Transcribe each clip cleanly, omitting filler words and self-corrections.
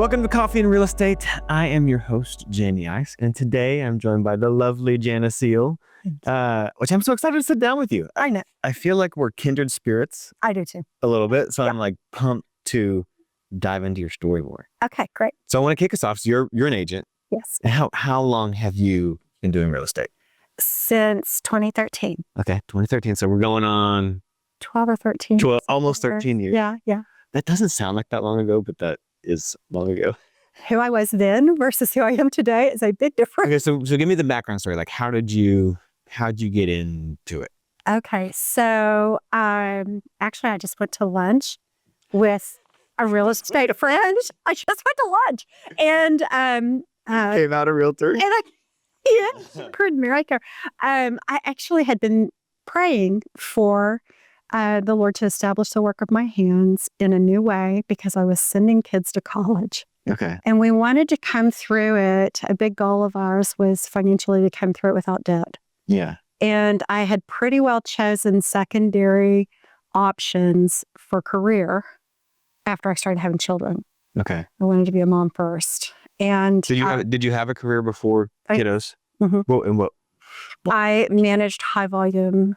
Welcome to Coffee and Real Estate. I am your host, Jamey Ice, and today I'm joined by the lovely Janna Seal, which I'm so excited to sit down with you. I know. I feel like we're kindred spirits. I do too. A little bit, so I'm like pumped to dive into your story more. Okay, great. So I want to kick us off. So you're an agent. Yes. How long have you been doing real estate? Since 2013. Okay, 2013. So we're going on 12 or 13. 12, almost 13 years. Yeah. That doesn't sound like that long ago, but that is long ago. Who I was then versus who I am today is a big difference. Okay, so give me the background story. Like, how'd you get into it? Okay, so actually I just went to lunch with a real estate friend. I just went to lunch and Came out a realtor. And I actually had been praying for the Lord to establish the work of my hands in a new way because I was sending kids to college. Okay. And we wanted to come through it. A big goal of ours was financially to come through it without debt. Yeah. And I had pretty well chosen secondary options for career after I started having children. Okay. I wanted to be a mom first. And did you have a career before kiddos? Mm-hmm. What? I managed high volume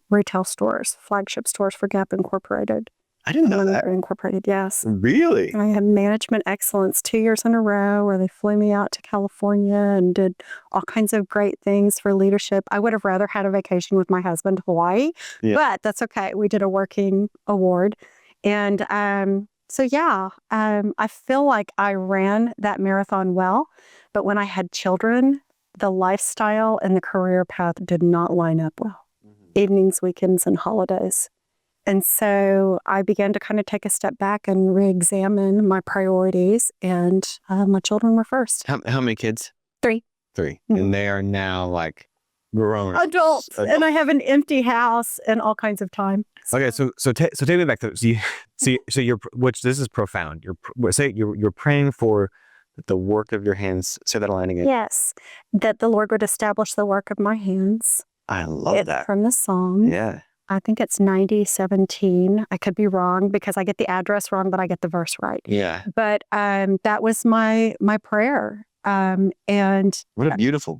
retail stores, flagship stores for Gap Incorporated. I didn't know that. Incorporated, yes. Really? I had management excellence 2 years in a row where they flew me out to California and did all kinds of great things for leadership. I would have rather had a vacation with my husband to Hawaii, but that's okay. We did a working award. And I feel like I ran that marathon well, but when I had children, the lifestyle and the career path did not line up well. Mm-hmm. Evenings, weekends, and holidays. And so I began to kind of take a step back and re-examine my priorities, and my children were first. How many kids? 3. 3. Mm-hmm. And they are now like grown adults. And I have an empty house and all kinds of time. Okay, so take me back to so you're, which this is profound. You're praying for the work of your hands. Say that line again. Yes, that the Lord would establish the work of my hands. I love that. From the song. Yeah. I think it's 90:17. I could be wrong because I get the address wrong, but I get the verse right. Yeah. But that was my prayer. And what a beautiful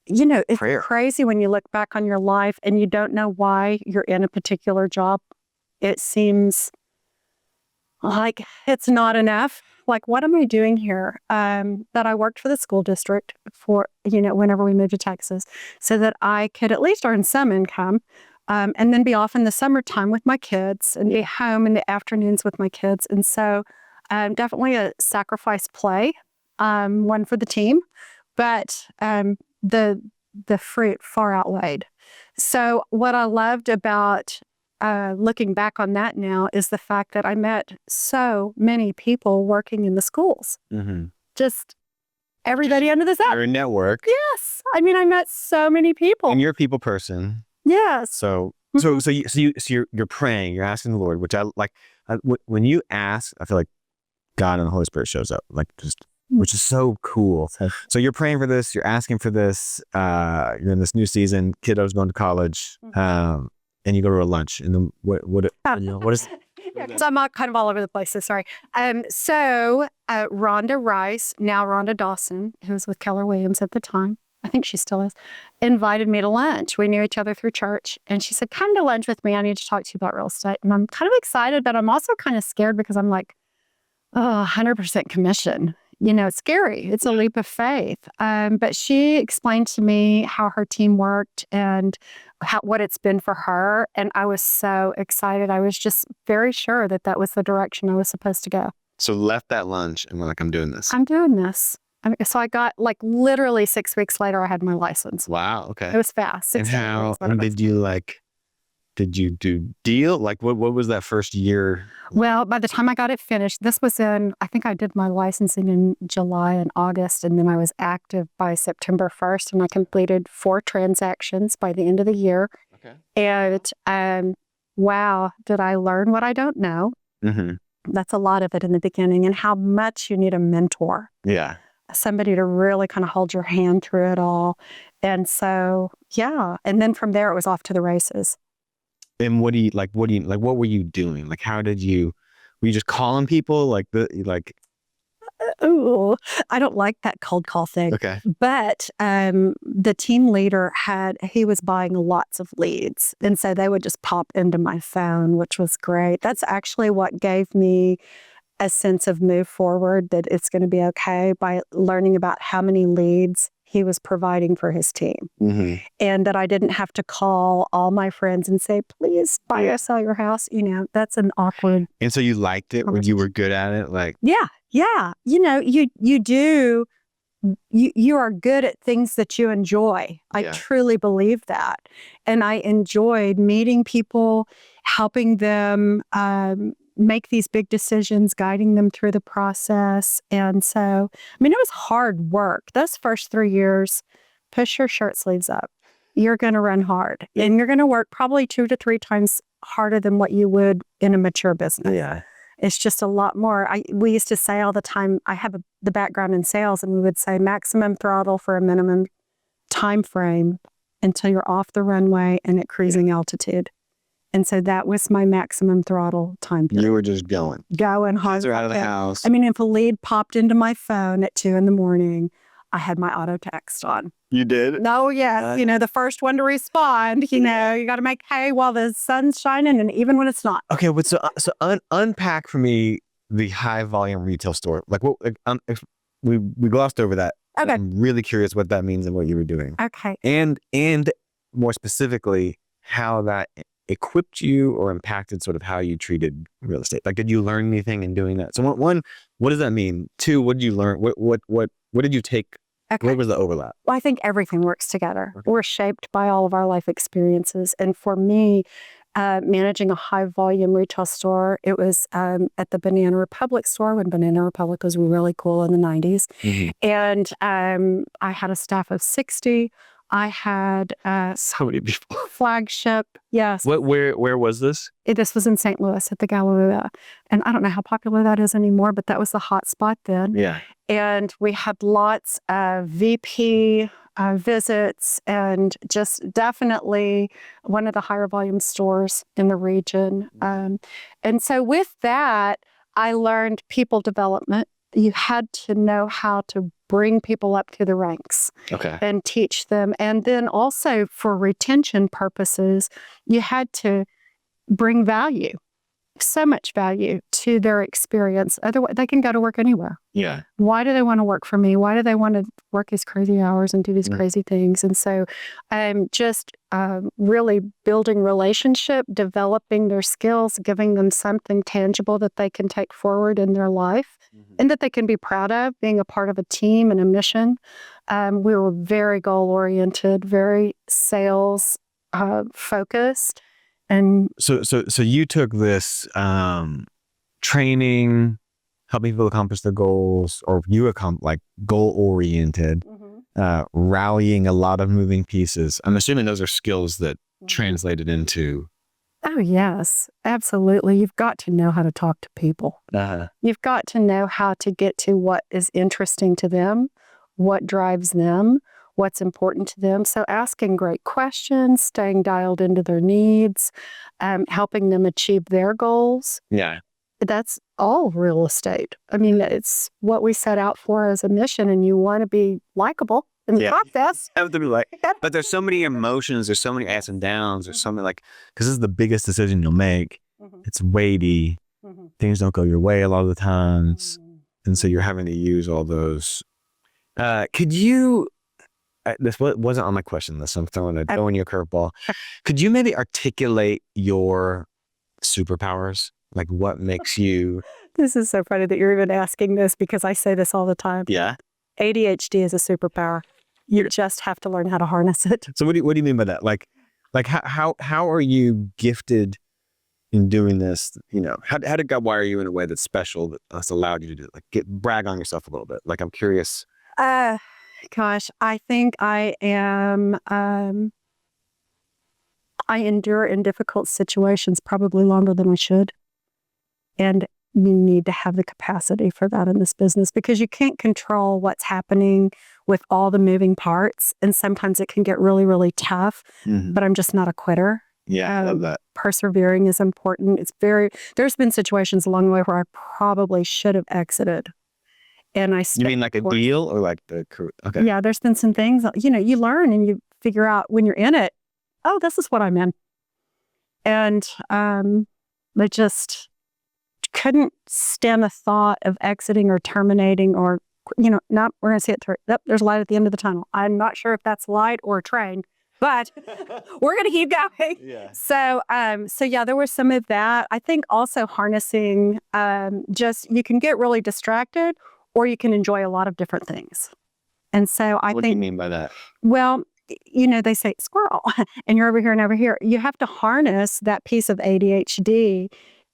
it's prayer. Crazy when you look back on your life and you don't know why you're in a particular job. It seems like it's not enough. Like, what am I doing here? That I worked for the school district for, whenever we moved to Texas, so that I could at least earn some income. And then be off in the summertime with my kids and be home in the afternoons with my kids. And so definitely a sacrifice play, one for the team, but the fruit far outweighed. So what I loved about looking back on that now is the fact that I met so many people working in the schools. Mm-hmm. Just everybody under the sun. Your network. Yes. I mean, I met so many people. And you're a people person. Yes. So you're praying, you're asking the Lord, which I like. When you ask, I feel like God and the Holy Spirit shows up, which is so cool. So you're praying for this, you're asking for this. You're in this new season. Kiddos going to college, and you go to a lunch. And then what is? So I'm kind of all over the place. So sorry. So Rhonda Rice, now Rhonda Dawson, who was with Keller Williams at the time, I think she still is, invited me to lunch. We knew each other through church. And she said, come to lunch with me. I need to talk to you about real estate. And I'm kind of excited, but I'm also kind of scared because I'm like, 100% commission. It's scary. It's a leap of faith. But she explained to me how her team worked and what it's been for her. And I was so excited. I was just very sure that was the direction I was supposed to go. So left that lunch and we're like, I'm doing this. So I got literally 6 weeks later, I had my license. Wow. Okay. It was fast. And how did you do deal? Like what was that first year? Well, by the time I got it finished, I think I did my licensing in July and August, and then I was active by September 1st, and I completed 4 transactions by the end of the year. Okay. And wow, did I learn what I don't know? Mm-hmm. That's a lot of it in the beginning, and how much you need a mentor. Yeah. Somebody to really kind of hold your hand through it all. And so, yeah. And then from there, it was off to the races. And what were you doing? Like, were you just calling people? Ooh, I don't like that cold call thing. Okay. But the team leader he was buying lots of leads. And so they would just pop into my phone, which was great. That's actually what gave me a sense of move forward, that it's going to be okay, by learning about how many leads he was providing for his team. Mm-hmm. And that I didn't have to call all my friends and say, please buy or sell your house. That's an awkward. And so you liked it when you were good at it? Like, Yeah. You do. You are good at things that you enjoy. I truly believe that. And I enjoyed meeting people, helping them make these big decisions, guiding them through the process. And so, it was hard work. Those first 3 years, push your shirt sleeves up. You're going to run hard. And you're going to work probably 2 to 3 times harder than what you would in a mature business. Yeah. It's just a lot more. We used to say all the time, I have the background in sales, and we would say maximum throttle for a minimum time frame until you're off the runway and at cruising altitude. And so that was my maximum throttle time period. You were just going hard. Kids are out of the house. If a lead popped into my phone at 2 a.m, I had my auto text on. You did? No, yes. The first one to respond. You got to make hay while the sun's shining, and even when it's not. Okay, but so unpack for me the high volume retail store. Like, what? We glossed over that. Okay. I'm really curious what that means and what you were doing. Okay. And more specifically, how that equipped you or impacted sort of how you treated real estate. Like, did you learn anything in doing that? So one, what does that mean? 2, what did you learn? What did you take? Okay. What was the overlap? Well, I think everything works together. Okay. We're shaped by all of our life experiences. And for me, managing a high volume retail store, it was at the Banana Republic store when Banana Republic was really cool in the 90s. Mm-hmm. And I had a staff of 60. I had so many people. Flagship. Yes. Where was this? This was in St. Louis at the Galleria. And I don't know how popular that is anymore, but that was the hot spot then. Yeah. And we had lots of VP visits, and just definitely one of the higher volume stores in the region. And so with that, I learned people development. You had to know how to bring people up through the ranks. Okay. And teach them. And then also for retention purposes, you had to bring value, so much value to their experience. Otherwise, they can go to work anywhere. Yeah. Why do they want to work for me? Why do they want to work these crazy hours and do these crazy things? And so just really building relationship, developing their skills, giving them something tangible that they can take forward in their life and that they can be proud of, being a part of a team and a mission. We were very goal-oriented, very sales focused. And so you took this training, helping people accomplish their goals, or you goal-oriented, rallying a lot of moving pieces. I'm assuming those are skills that translated into. Oh, yes, absolutely. You've got to know how to talk to people. You've got to know how to get to what is interesting to them, what drives them, what's important to them. So asking great questions, staying dialed into their needs, helping them achieve their goals. Yeah. That's all real estate. It's what we set out for as a mission, and you want to be likable in the process. Have to be like, but there's so many emotions, there's so many ups and downs, there's so many because this is the biggest decision you'll make. It's weighty. Things don't go your way a lot of the times. And so you're having to use all those. Could you, this wasn't on my question list, so I'm throwing you a curveball. Could you maybe articulate your superpowers? Like, what makes you? This is so funny that you're even asking this, because I say this all the time. Yeah. ADHD is a superpower. You just have to learn how to harness it. So what do you mean by that? Like how are you gifted in doing this? How did God wire you in a way that's special, that's allowed you to do it? Brag on yourself a little bit. Like, I'm curious. Gosh, I think I am. I endure in difficult situations probably longer than I should. And you need to have the capacity for that in this business, because you can't control what's happening with all the moving parts. And sometimes it can get really, really tough, but I'm just not a quitter. Yeah, I love that. Persevering is important. There's been situations along the way where I probably should have exited. And I You stayed mean like a course. deal or like the career? Okay. Yeah, there's been some things, you learn and you figure out when you're in it, oh, this is what I'm in. And I just couldn't stand the thought of exiting or terminating or, not, we're going to see it through. Yep, there's light at the end of the tunnel. I'm not sure if that's light or a train, but we're going to keep going. Yeah. So yeah, there was some of that. I think also harnessing, you can get really distracted or you can enjoy a lot of different things. And so I What think, do you mean by that? well, they say squirrel and you're over here and over here. You have to harness that piece of ADHD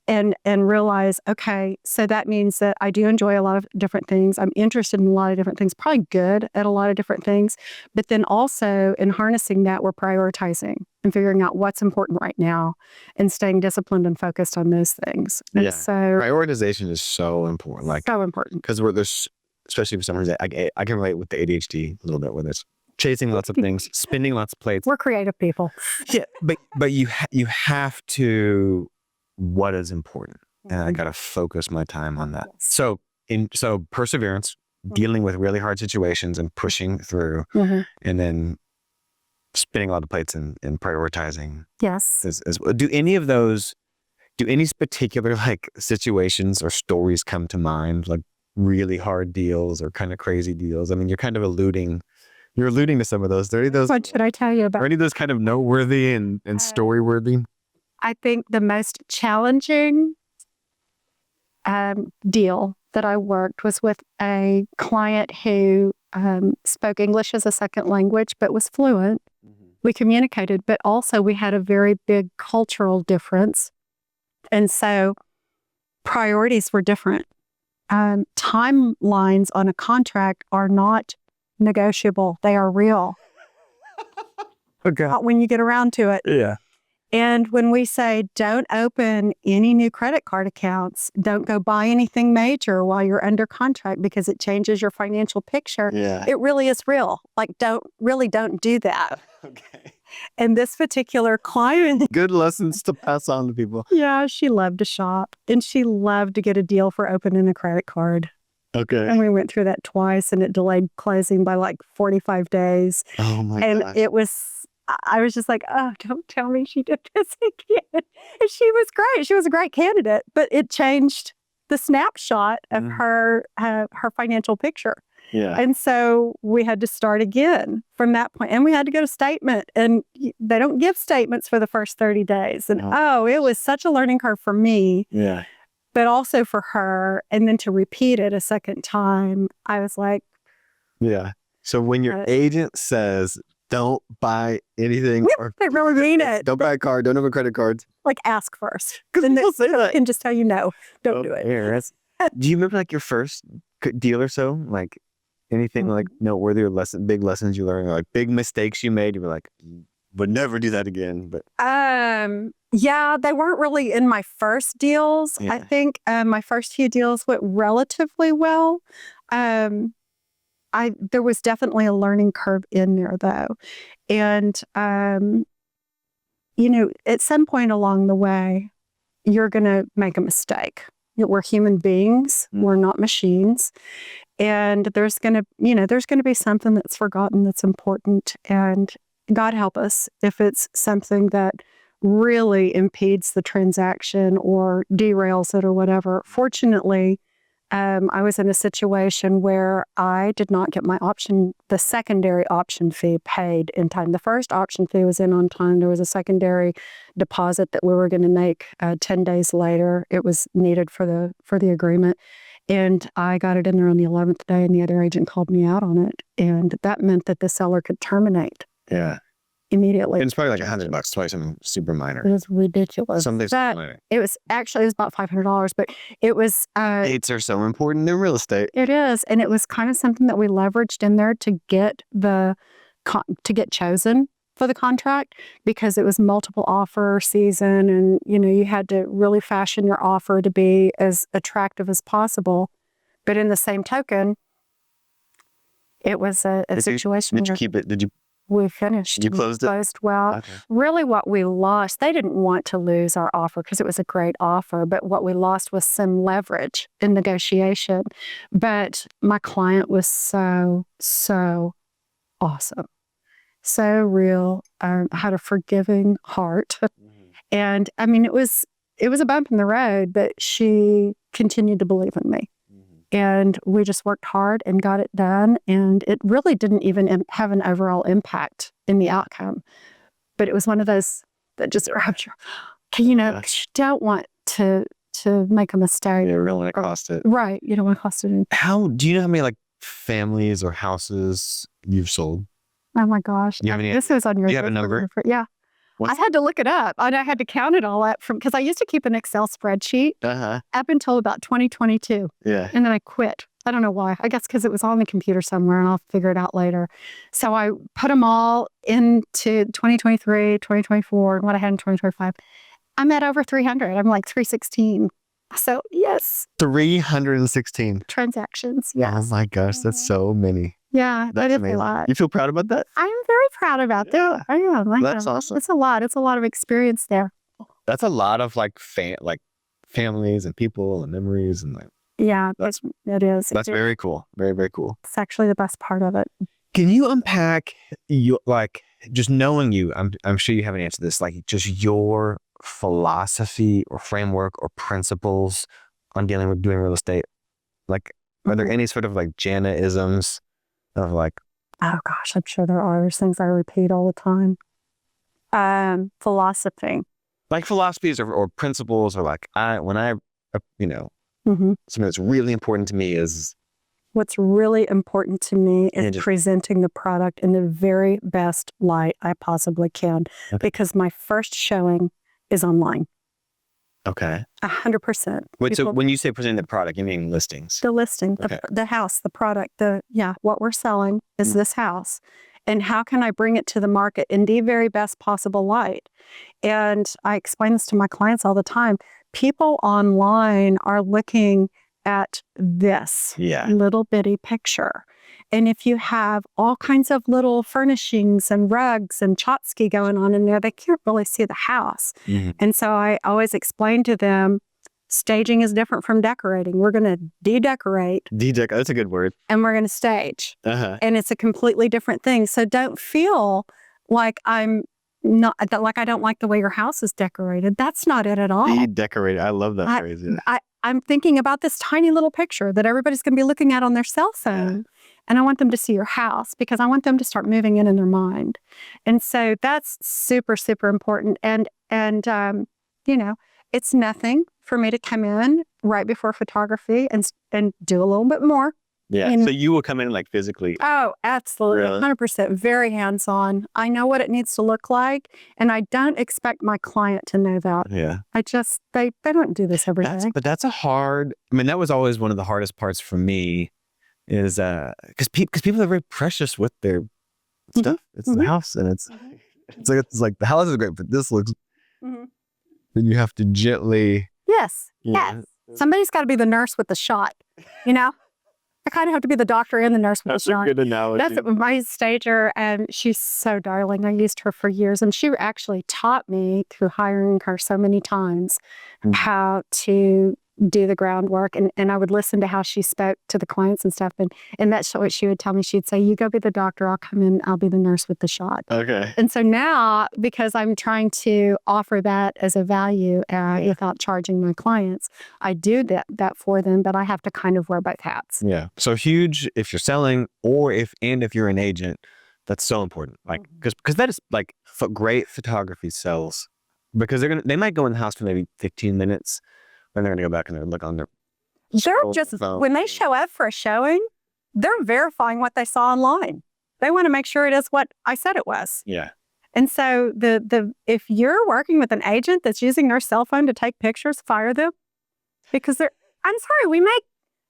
and realize, okay, so that means that I do enjoy a lot of different things. I'm interested in a lot of different things, probably good at a lot of different things. But then also in harnessing that, we're prioritizing and figuring out what's important right now and staying disciplined and focused on those things. And Yeah. so Prioritization is so important. Like, so important. because there's, especially for some reason, I can relate with the ADHD a little bit with it. Chasing lots of things, spinning lots of plates. We're creative people. Yeah, but you have to, what is important, and I gotta focus my time on that. So perseverance, dealing with really hard situations and pushing through, and then spinning a lot of plates and prioritizing. Yes. Do any particular like situations or stories come to mind, like really hard deals or kind of crazy deals? I mean, you're kind of alluding to some of those. What should I tell you about? Are any of those kind of noteworthy and story worthy? I think the most challenging deal that I worked was with a client who spoke English as a second language, but was fluent. We communicated, but also we had a very big cultural difference. And so priorities were different. Timelines on a contract are not negotiable. They are real. Okay. Not when you get around to it. Yeah. And when we say don't open any new credit card accounts, don't go buy anything major while you're under contract because it changes your financial picture. Yeah. It really is real. Like don't do that. Okay. And this particular client, Good lessons to pass on to people. yeah, she loved to shop and she loved to get a deal for opening a credit card. Okay. And we went through that twice and it delayed closing by like 45 days. Oh my And gosh. I was just like, oh, don't tell me she did this again. And she was great. She was a great candidate, but it changed the snapshot of her financial picture. Yeah. And so we had to start again from that point. And we had to go to statement. And they don't give statements for the first 30 days. And it was such a learning curve for me. Yeah. But also for her. And then to repeat it a second time, I was like. Yeah. So when your agent says, don't buy anything. They really mean it. Don't buy a card. Don't open credit cards. Like ask first. Because people say that. Can just tell you no. Don't do it. Do you remember like your first deal or so? Like anything like noteworthy or big lessons you learned, or like big mistakes you made? You were like, would never do that again. But yeah, they weren't really in my first deals. Yeah. I think my first few deals went relatively well. There was definitely a learning curve in there though. And, at some point along the way, you're going to make a mistake. We're human beings. We're not machines. And there's going to be something that's forgotten that's important. And God help us if it's something that really impedes the transaction or derails it or whatever. Fortunately, I was in a situation where I did not get the secondary option fee paid in time. The first option fee was in on time. There was a secondary deposit that we were going to make 10 days later. It was needed for the agreement. And I got it in there on the 11th day and the other agent called me out on it. And that meant that the seller could terminate. Yeah. Immediately. And it's probably like $100, twice something super minor. It was ridiculous. Something super minor. It was about $500, but it was. Dates are so important in real estate. It is, and it was kind of something that we leveraged in there to get chosen for the contract because it was multiple offer season, and you had to really fashion your offer to be as attractive as possible. But in the same token, it was a situation. Did you keep it? Did you We finished. You closed it? Closed well. Okay. Really what we lost, they didn't want to lose our offer because it was a great offer, but what we lost was some leverage in negotiation. But my client was so awesome. So real. Had a forgiving heart. And I mean, it was a bump in the road, but she continued to believe in me. And we just worked hard and got it done. And it really didn't even have an overall impact in the outcome. But it was one of those that just grabbed you. You know, 'cause you don't want to make a mistake. You don't want to cost it. Right. You don't want to cost it. Do you know how many like families or houses you've sold? Oh my gosh. You have any- This is on your you have a number? Yeah. I had to look it up. I had to count it all up because I used to keep an Excel spreadsheet up until about 2022. Yeah. And then I quit. I don't know why. I guess because it was on the computer somewhere and I'll figure it out later. So I put them all into 2023, 2024, and what I had in 2025. I'm at over 300. I'm like 316. So yes. 316 transactions. Oh Yes. my gosh, that's so many. Yeah, that That's is amazing. a lot. You feel proud about that? I'm very proud about that. I am. That's awesome. It's a lot. It's a lot of experience there. That's a lot of like families and people and memories and like Yeah, it is. that's very cool. Very, very cool. It's actually the best part of it. Can you unpack you like just knowing you? I'm sure you haven't answered this. Like just your philosophy or framework or principles on dealing with doing real estate. Like, are there any sort of like Janna-isms of like? Oh gosh, I'm sure there are. There's things I repeat all the time. Philosophy. Like philosophies or principles or like something that's really important to me is. What's really important to me is just presenting the product in the very best light I possibly can, because my first showing is online. Okay. 100%. Wait, so when you say presenting the product, you mean listings? The listing, Okay. the house, the product, what we're selling is this house. And how can I bring it to the market in the very best possible light? And I explain this to my clients all the time. People online are looking at this little bitty picture. And if you have all kinds of little furnishings and rugs and tchotchke going on in there, they can't really see the house. And so I always explain to them, staging is different from decorating. We're going to de-decorate. That's a good word. And we're going to stage. And it's a completely different thing. So don't feel like I'm not, like I don't like the way your house is decorated. That's not it at all. De-decorated. I love that phrase. Yeah. I'm thinking about this tiny little picture that everybody's going to be looking at on their cell phone. And I want them to see your house because I want them to start moving in their mind. And so that's super, super important. And it's nothing for me to come in right before photography and do a little bit more. Yeah. So you will come in like physically. Oh, absolutely. Really? 100%. Very hands-on. I know what it needs to look like. And I don't expect my client to know that. Yeah. They don't do this every day. But that's that was always one of the hardest parts for me is because people are very precious with their stuff. It's the house and it's like the house is great, but this looks, then you have to gently. Yes. Yes. Somebody's got to be the nurse with the shot, I kind of have to be the doctor and the nurse with the shot. That's a good analogy. That's my stager, and she's so darling. I used her for years, and she actually taught me through hiring her so many times how to do the groundwork. And I would listen to how she spoke to the clients and stuff. And that's what she would tell me. She'd say, you go be the doctor, I'll come in, I'll be the nurse with the shot. Okay. And so now, because I'm trying to offer that as a value without charging my clients, I do that for them, but I have to kind of wear both hats. Yeah. So huge if you're selling or if you're an agent, that's so important. Like, because that is like great photography sells because they might go in the house for maybe 15 minutes. Then they're going to go back and look on their phone. When they show up for a showing, they're verifying what they saw online. They want to make sure it is what I said it was. Yeah. And so if you're working with an agent that's using their cell phone to take pictures, fire them. Because I'm sorry, we make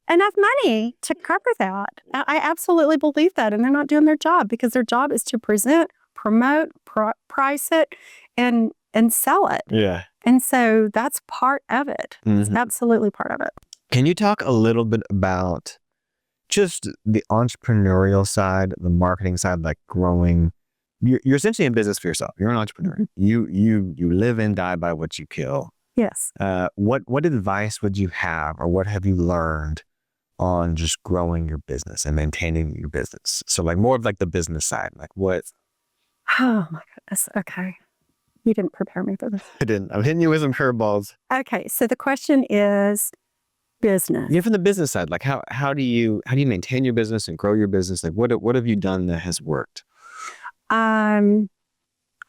enough money to cover that. I absolutely believe that. And they're not doing their job because their job is to present, promote, price it, and sell it. Yeah. And so that's part of it. It's absolutely part of it. Can you talk a little bit about just the entrepreneurial side, the marketing side, like growing you're essentially in business for yourself. You're an entrepreneur. You live and die by what you kill. Yes. What advice would you have, or what have you learned on just growing your business and maintaining your business? So like more of like the business side, like what? Oh my goodness. Okay. You didn't prepare me for this. I didn't. I'm hitting you with some curveballs. Okay. So the question is business. Yeah, from the business side, like how do you maintain your business and grow your business? Like what have you done that has worked? I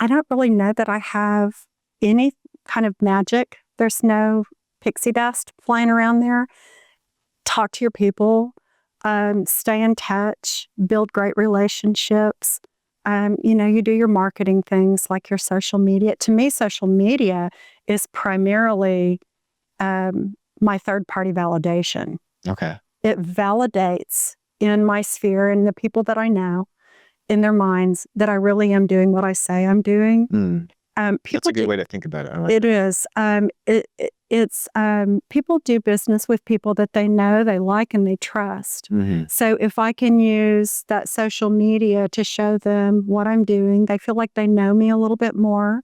don't really know that I have any kind of magic. There's no pixie dust flying around there. Talk to your people, stay in touch, build great relationships. You do your marketing things like your social media. To me, social media is primarily my third-party validation. Okay. It validates in my sphere and the people that I know in their minds that I really am doing what I say I'm doing. That's a good way to think about it. I like it is. It's people do business with people that they know, they like, and they trust. Mm-hmm. So if I can use that social media to show them what I'm doing, they feel like they know me a little bit more.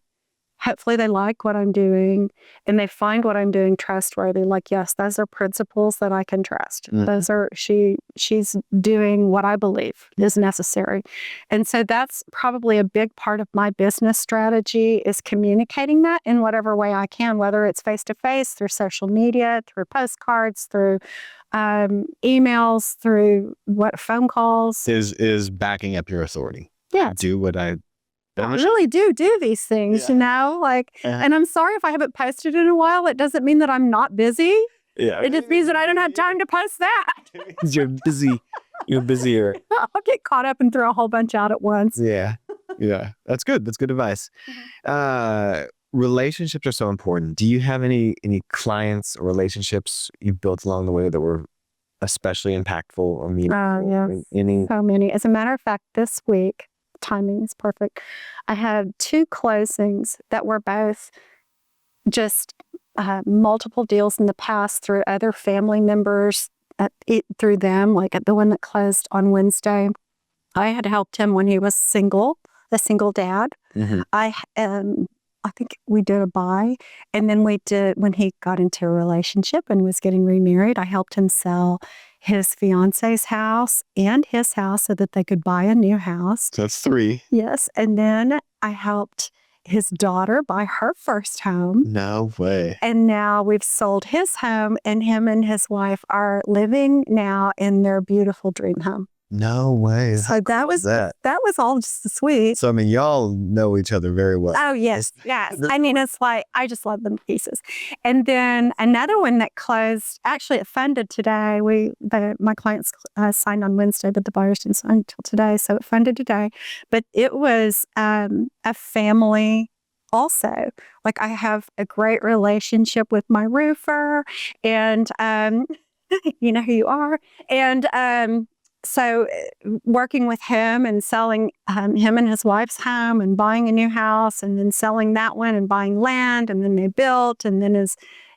Hopefully they like what I'm doing and they find what I'm doing trustworthy. Like, yes, those are principles that I can trust. Mm-hmm. Those are, she's doing what I believe is necessary. And so that's probably a big part of my business strategy is communicating that in whatever way I can, whether it's face-to-face, through social media, through postcards, through emails, through phone calls. Is backing up your authority. Yeah. Do what I really do these things, and I'm sorry if I haven't posted in a while. It doesn't mean that I'm not busy. Yeah. It just means that I don't have time to post that. You're busy. You're busier. I'll get caught up and throw a whole bunch out at once. Yeah. Yeah. That's good. That's good advice. Mm-hmm. Relationships are so important. Do you have any clients or relationships you've built along the way that were especially impactful or meaningful? Yes. So many. As a matter of fact, this week, timing is perfect. I had 2 closings that were both just multiple deals in the past through other family members, through them, like the one that closed on Wednesday. I had helped him when he was a single dad. Mm-hmm. I think we did a buy, and then when he got into a relationship and was getting remarried, I helped him sell his fiance's house and his house so that they could buy a new house. So that's 3. Yes. And then I helped his daughter buy her first home. No way. And now we've sold his home, and him and his wife are living now in their beautiful dream home. No way. So that was all just sweet. So I mean, y'all know each other very well. Oh yes, yes. I mean, it's like I just love them to pieces. And then another one that closed. Actually, it funded today. My clients signed on Wednesday, but the buyers didn't sign until today, so it funded today. But it was a family. Also, like I have a great relationship with my roofer, and you know who you are, and. So working with him and selling him and his wife's home and buying a new house and then selling that one and buying land, and then they built, and then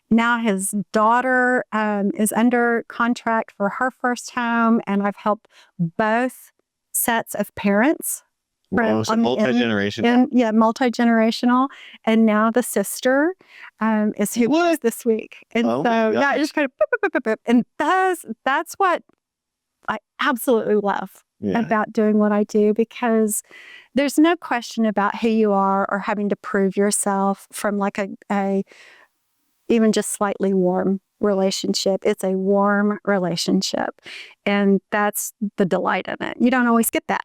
now his daughter is under contract for her first home, and I've helped both sets of parents. Wow, so multi-generational. Multi-generational. And now the sister is who was this week. And it just kind of, and that's what I absolutely love about doing what I do, because there's no question about who you are or having to prove yourself from like a even just slightly warm relationship. It's a warm relationship, and that's the delight in it. You don't always get that.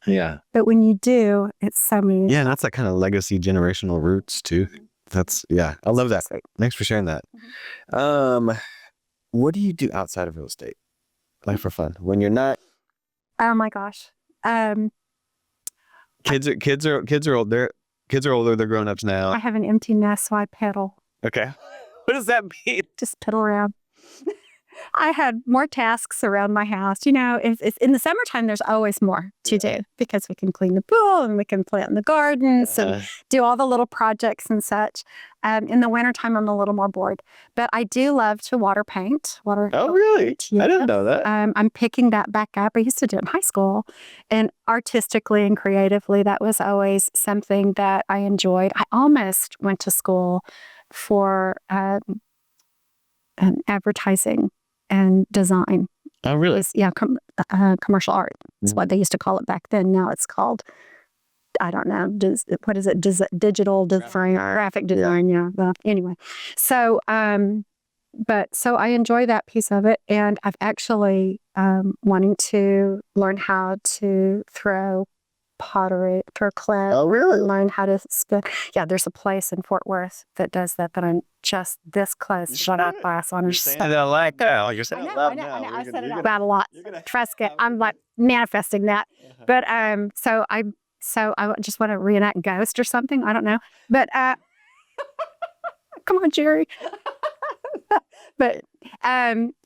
Yeah. But when you do, it's so meaningful. Yeah, and that's that kind of legacy generational roots too. That's I love that. Thanks for sharing that. Mm-hmm. What do you do outside of real estate? Like for fun, when you're not. Oh my gosh. Kids are old. Kids are older. They're grown ups now. I have an empty nest, so I pedal. Okay. What does that mean? Just pedal around. I had more tasks around my house. You know, if in the summertime, there's always more to do because we can clean the pool and we can plant in the gardens and do all the little projects and such. In the wintertime, I'm a little more bored. But I do love to water paint. Oh, really? Yeah. I didn't know that. I'm picking that back up. I used to do it in high school. And artistically and creatively, that was always something that I enjoyed. I almost went to school for advertising and design. Oh, really? Commercial art. That's what they used to call it back then. Now it's called, I don't know, what is it? Digital design, graphic design. Yeah. Well, anyway, so so I enjoy that piece of it, and I've actually wanting to learn how to throw pottery, throw clay. Oh, really? Learn how to spin. Yeah, there's a place in Fort Worth that does that I'm just this close to a class on. You're saying it out like that. You're saying it out I know. now. I said it out loud a lot. Trust it. I'm like manifesting that. But so I just want to reenact Ghost or something. I don't know. But come on, Jerry. But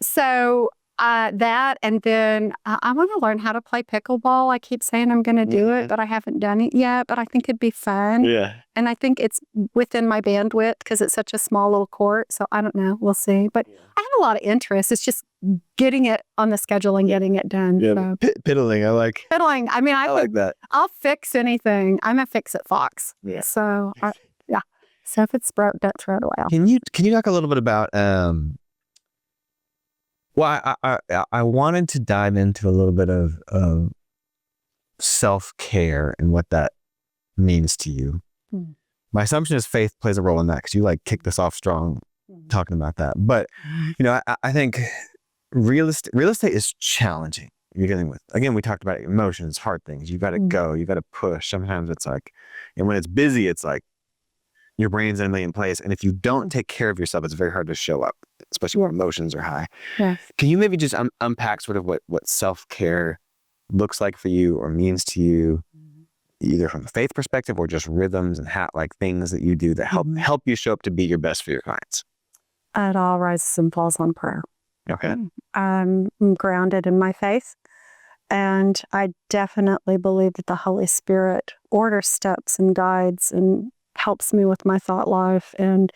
so that, and then I want to learn how to play pickleball. I keep saying I'm going to do it, but I haven't done it yet. But I think it'd be fun. Yeah. And I think it's within my bandwidth because it's such a small little court. So I don't know. We'll see. But I have a lot of interest. It's just getting it on the schedule and getting it done. Yeah. So. Piddling. I like. Piddling. I mean, I like that. I'll fix anything. I'm a fix-it fox. Yeah. So yeah. So if it's broke, don't throw it away. Can you talk a little bit about well, I wanted to dive into a little bit of self-care and what that means to you. My assumption is faith plays a role in that because you like kicked this off strong talking about that. But, you know, I think real estate is challenging. You're dealing with, again, we talked about emotions, hard things. You got to go, you got to push. Sometimes it's like, and when it's busy, it's like your brain's in a million places. And if you don't take care of yourself, it's very hard to show up, especially when emotions are high. Yes. Can you maybe just unpack sort of what self-care looks like for you or means to you, either from a faith perspective or just rhythms and like things that you do that help you show up to be your best for your clients? It all rises and falls on prayer. Okay. I'm grounded in my faith, and I definitely believe that the Holy Spirit orders steps and guides and helps me with my thought life, and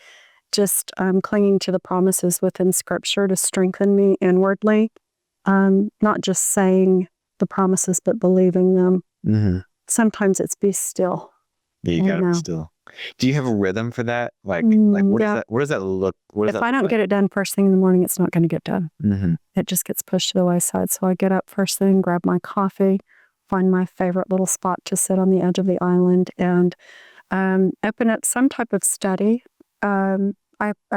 just clinging to the promises within Scripture to strengthen me inwardly. Not just saying the promises, but believing them. Mm-hmm. Sometimes it's be still. Yeah, you gotta be still. Do you have a rhythm for that? Like what does that look? If I don't get it done first thing in the morning, it's not going to get done. Mm-hmm. It just gets pushed to the wayside. So I get up first thing, grab my coffee, find my favorite little spot to sit on the edge of the island, and open up some type of study. I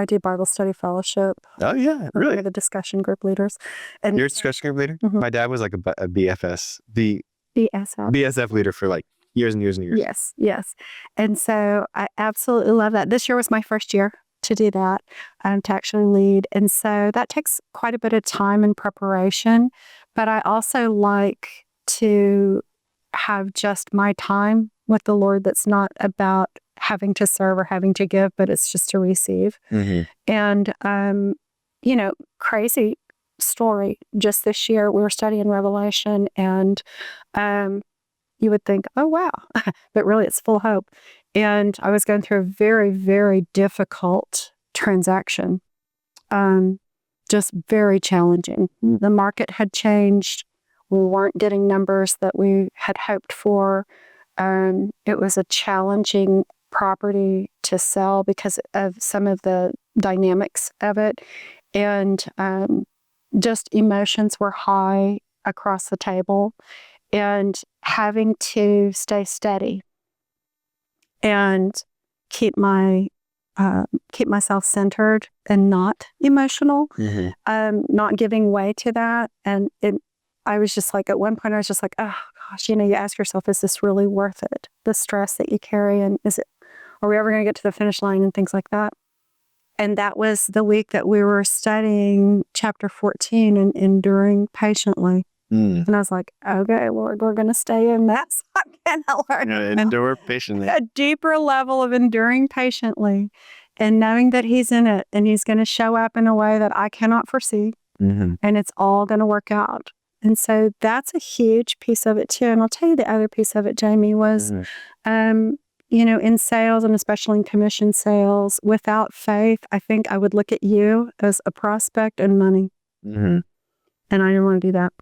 do Bible study fellowship. Oh yeah, really? We're the discussion group leaders. And you're a discussion group leader? Mm-hmm. My dad was like a BSF leader for like years and years and years. Yes. And so I absolutely love that. This year was my first year to do that, to actually lead. And so that takes quite a bit of time and preparation. But I also like to have just my time with the Lord that's not about having to serve or having to give, but it's just to receive. Mm-hmm. And, crazy story. Just this year, we were studying Revelation, and you would think, oh, wow, but really it's full hope. And I was going through a very, very difficult transaction, just very challenging. The market had changed. We weren't getting numbers that we had hoped for. It was a challenging property to sell because of some of the dynamics of it. And just emotions were high across the table, and having to stay steady and keep myself centered and not emotional, not giving way to that. And I was just like, at one point I was just like, oh gosh, you ask yourself, is this really worth it? The stress that you carry, and are we ever going to get to the finish line and things like that? And that was the week that we were studying chapter 14 and enduring patiently. And I was like, okay, Lord, we're going to stay in that. So I'm going to learn. Endure patiently. A deeper level of enduring patiently and knowing that He's in it and He's going to show up in a way that I cannot foresee. and it's all going to work out. And so that's a huge piece of it too. And I'll tell you the other piece of it, Jamey, was, in sales and especially in commission sales, without faith, I think I would look at you as a prospect and money. And I didn't want to do that.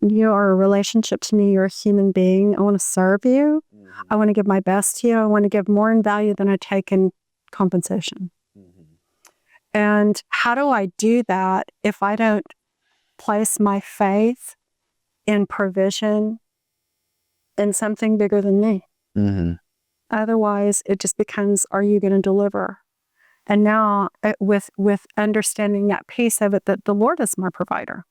You are a relationship to me. You're a human being. I want to serve you. I want to give my best to you. I want to give more in value than I take in compensation. And how do I do that if I don't place my faith in provision in something bigger than me? Otherwise, it just becomes, are you going to deliver? And now with understanding that piece of it, that the Lord is my provider,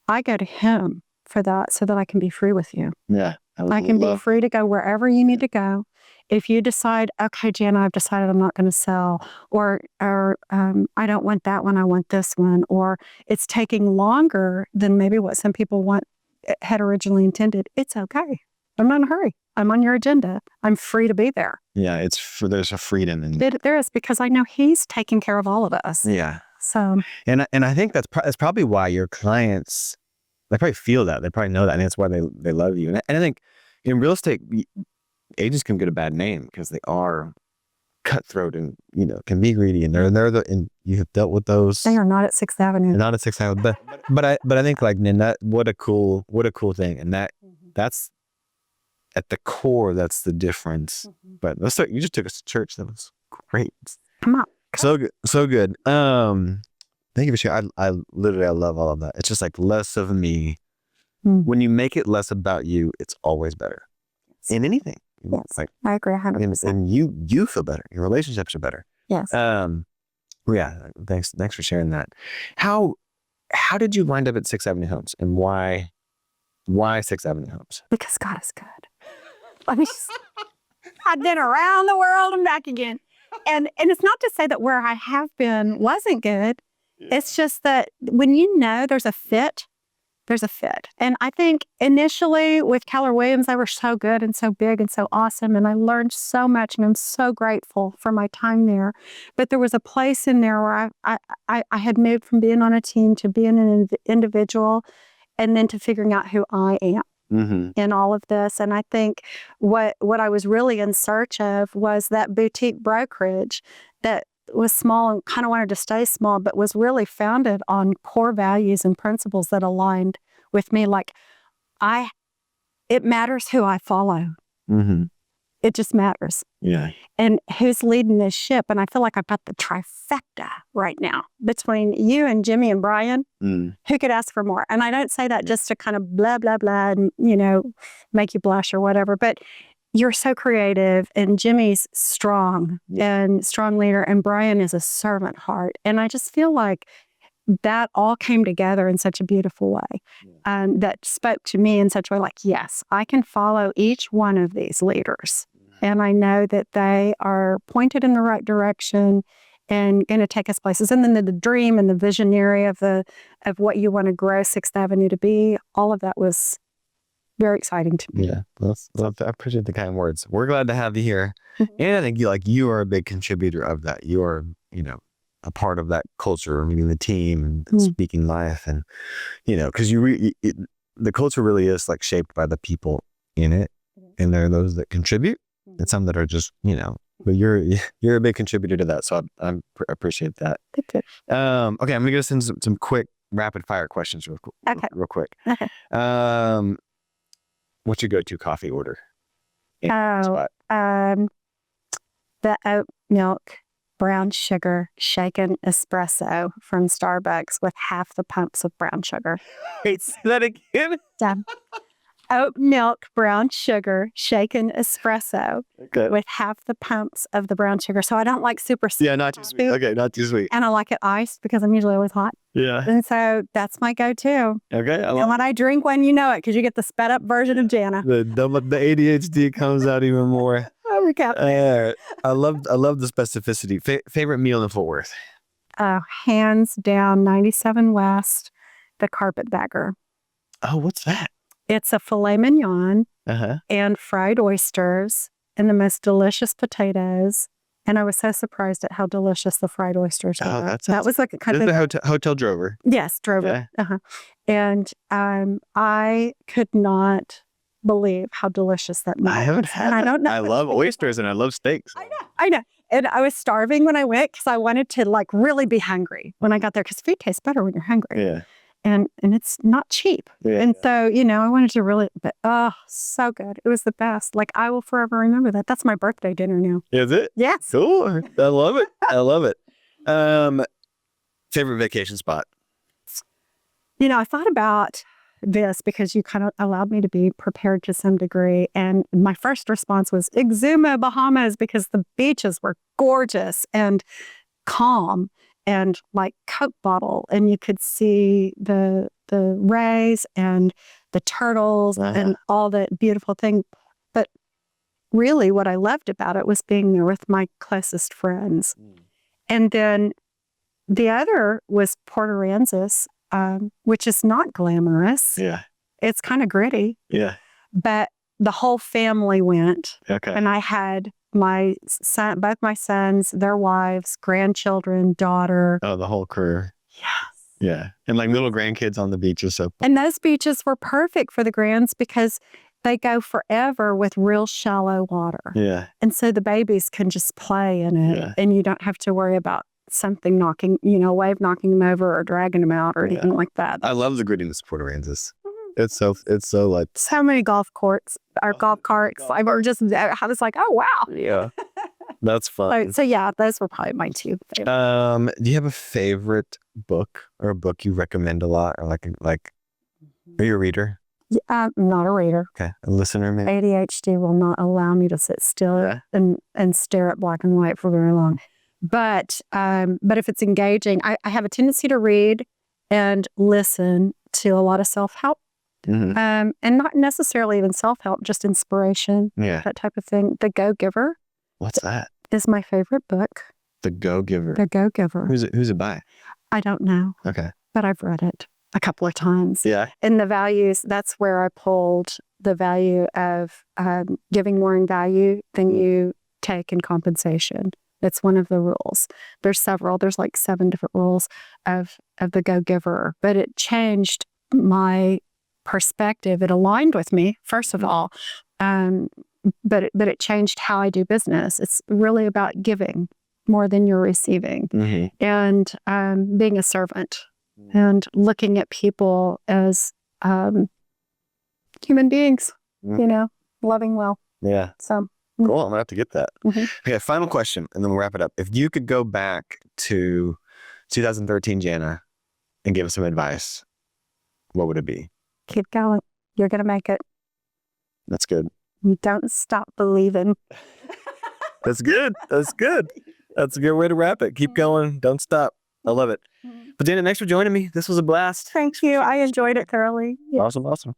I go to him for that so that I can be free with you. Yeah. I can be free to go wherever you need to go. If you decide, okay, Janna, I've decided I'm not going to sell, or I don't want that one, I want this one, or it's taking longer than maybe what some people had originally intended, it's okay. I'm not in a hurry. I'm on your agenda. I'm free to be there. Yeah, there's a freedom in there is, because I know he's taking care of all of us. Yeah. So, and I think that's probably why your clients, they probably feel that. They probably know that, and that's why they love you. And I think in real estate, agents can get a bad name because they are cutthroat and can be greedy, and and you have dealt with those. They are not at 6th Avenue. They're not at 6th Avenue, but I think that what a cool thing, and that's at the core, that's the difference. But you just took us to church. That was great. Come on. So good. So good. Thank you for sharing. I love all of that. It's just like less of me. When you make it less about you, it's always better in anything. Yes, I agree 100%. And you feel better. Your relationships are better. Yes. Yeah. Thanks for sharing that. How did you wind up at 6th Avenue Homes, and why 6th Avenue Homes? Because God is good. I've been around the world and back again. And it's not to say that where I have been wasn't good. It's just that when there's a fit, there's a fit. And I think initially with Keller Williams, they were so good and so big and so awesome. And I learned so much, and I'm so grateful for my time there. But there was a place in there where I had moved from being on a team to being an individual, and then to figuring out who I am. In all of this. And I think what I was really in search of was that boutique brokerage that was small and kind of wanted to stay small, but was really founded on core values and principles that aligned with me. Like it matters who I follow. It just matters. Yeah. And who's leading this ship. And I feel like I've got the trifecta right now between you and Jimmy and Brian. Who could ask for more? And I don't say that just to kind of blah, blah, blah, and, make you blush or whatever. But you're so creative, and Jimmy's strong and strong leader, and Brian is a servant heart. And I just feel like that all came together in such a beautiful way, that spoke to me in such a way like, yes, I can follow each one of these leaders. And I know that they are pointed in the right direction and going to take us places. And then the dream and the visionary of what you want to grow 6th Avenue to be, all of that was very exciting to me. Yeah, well, I appreciate the kind words. We're glad to have you here. And I think you are a big contributor of that. You are, a part of that culture, meaning the team and speaking life, and because the culture really is like shaped by the people in it, and there are those that contribute, and some that are just but you're a big contributor to that, so I appreciate that. Thank you. Okay, I'm gonna get into some quick rapid fire questions real quick. Okay. What's your go-to coffee order? The oat milk brown sugar shaken espresso from Starbucks with half the pumps of brown sugar. Wait, say that again? Done. Oat milk brown sugar shaken espresso with half the pumps of the brown sugar. So I don't like super sweet. Yeah, not too sweet. Okay, not too sweet. And I like it iced because I'm usually always hot. Yeah. And so that's my go-to. Okay. And when I drink one, you know it, because you get the sped up version of Janna. The ADHD comes out even more. I love the specificity. Favorite meal in Fort Worth? Hands down, 97 West, the Carpetbagger. Oh, what's that? It's a filet mignon and fried oysters and the most delicious potatoes And I was so surprised at how delicious the fried oysters were. That was like a kind This of is the hotel drover. Yes, drove Yeah. it. And I could not believe how delicious that meat I haven't was. had And I that. don't know. I love oysters and I love steaks. I know. And I was starving when I went because I wanted to like really be hungry when I got there because food tastes better when you're hungry. Yeah. And it's not cheap. Yeah. And so, I wanted to really, but so good. It was the best. Like I will forever remember that. That's my birthday dinner now. Is it? Yes. Cool. I love it. I love it. Favorite vacation spot? I thought about this because you kind of allowed me to be prepared to some degree. And my first response was Exuma, Bahamas, because the beaches were gorgeous and calm and like Coke bottle. And you could see the rays and the turtles and all the beautiful thing. But really what I loved about it was being there with my closest friends. And then the other was Port Aransas, which is not glamorous. Yeah. It's kind of gritty. Yeah. But the whole family went. Okay. And I had my son, both my sons, their wives, grandchildren, daughter. Oh, the whole crew. Yes. Yeah. And like little grandkids on the beaches. So. And those beaches were perfect for the grands because they go forever with real shallow water. Yeah. And so the babies can just play in it and you don't have to worry about something knocking, a wave knocking them over or dragging them out or anything like that. I love the grittiness of Port Aransas. It's so like so many golf courts or golf carts. I was like, oh wow. Yeah. That's fun. So yeah, those were probably my two favorites. Do you have a favorite book or a book you recommend a lot or like are you a reader? I'm not a reader. Okay. A listener maybe? ADHD will not allow me to sit still and stare at black and white for very long. But if it's engaging, I have a tendency to read and listen to a lot of self-help. Mm-hmm. And not necessarily even self-help, just inspiration, that type of thing. The Go-Giver. What's that? Is my favorite book. The Go-Giver. The Go-Giver. Who's it by? I don't know. Okay. But I've read it a couple of times. Yeah. And the values, that's where I pulled the value of giving more in value than you take in compensation. It's one of the rules. There's several. There's like 7 different rules of the Go-Giver. But it changed my perspective. It aligned with me, first of all. But it changed how I do business. It's really about giving more than you're receiving. Mm-hmm. And being a servant and looking at people as human beings, loving well. Yeah. So cool. I'm gonna have to get that. Mm-hmm. Okay, final question, and then we'll wrap it up. If you could go back to 2013 Janna and give us some advice, what would it be? Keep going. You're gonna make it. That's good. Don't stop believing. That's good. That's good. That's a good way to wrap it. Keep going. Don't stop. I love it. But Janna, thanks for joining me. This was a blast. Thank you. I enjoyed it thoroughly. Awesome.